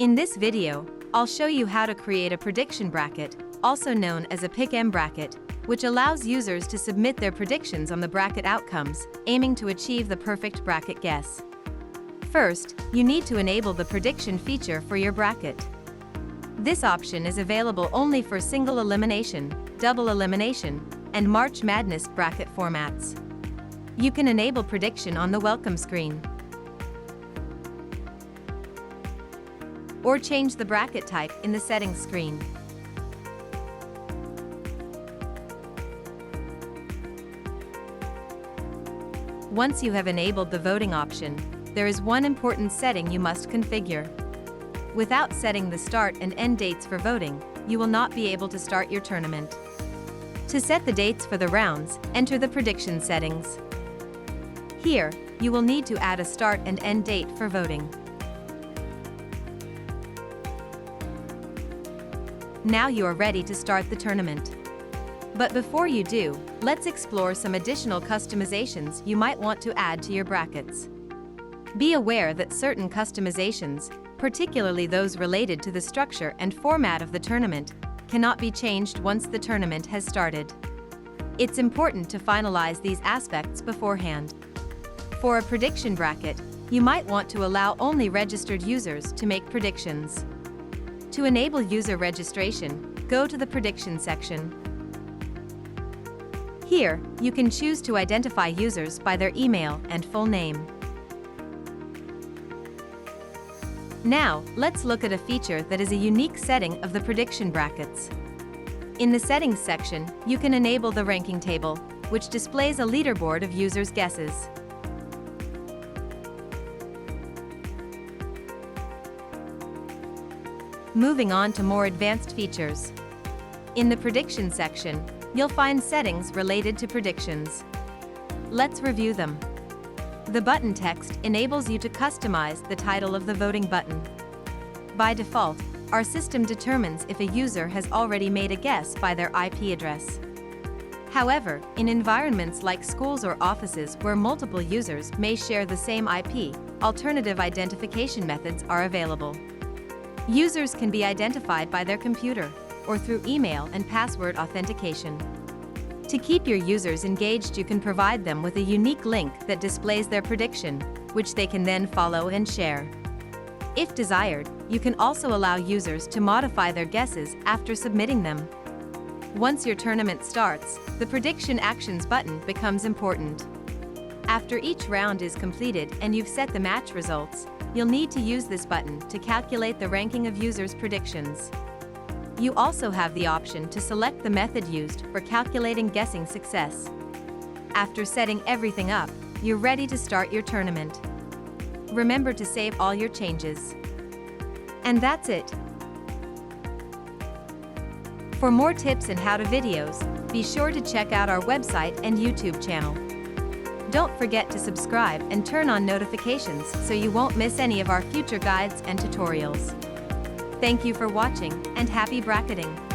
In this video, I'll show you how to create a prediction bracket, also known as a pick-em bracket, which allows users to submit their predictions on the bracket outcomes, aiming to achieve the perfect bracket guess. First, you need to enable the prediction feature for your bracket. This option is available only for single elimination, double elimination, and March Madness bracket formats. You can enable prediction on the welcome screen, or change the bracket type in the settings screen. Once you have enabled the voting option, there is one important setting you must configure. Without setting the start and end dates for voting, you will not be able to start your tournament. To set the dates for the rounds, enter the prediction settings. Here, you will need to add a start and end date for voting. Now you are ready to start the tournament. But before you do, let's explore some additional customizations you might want to add to your brackets. Be aware that certain customizations, particularly those related to the structure and format of the tournament, cannot be changed once the tournament has started. It's important to finalize these aspects beforehand. For a prediction bracket, you might want to allow only registered users to make predictions. To enable user registration, go to the prediction section. Here, you can choose to identify users by their email and full name. Now, let's look at a feature that is a unique setting of the prediction brackets. In the settings section, you can enable the ranking table, which displays a leaderboard of users' guesses. Moving on to more advanced features. In the prediction section, you'll find settings related to predictions. Let's review them. The button text enables you to customize the title of the voting button. By default, our system determines if a user has already made a guess by their IP address. However, in environments like schools or offices where multiple users may share the same IP, alternative identification methods are available. Users can be identified by their computer or through email and password authentication. To keep your users engaged, you can provide them with a unique link that displays their prediction, which they can then follow and share. If desired, you can also allow users to modify their guesses after submitting them. Once your tournament starts, the Prediction Actions button becomes important. After each round is completed and you've set the match results, you'll need to use this button to calculate the ranking of users' predictions. You also have the option to select the method used for calculating guessing success. After setting everything up, you're ready to start your tournament. Remember to save all your changes. And that's it. For more tips and how-to videos, be sure to check out our website and YouTube channel. Don't forget to subscribe and turn on notifications so you won't miss any of our future guides and tutorials. Thank you for watching, and happy bracketing!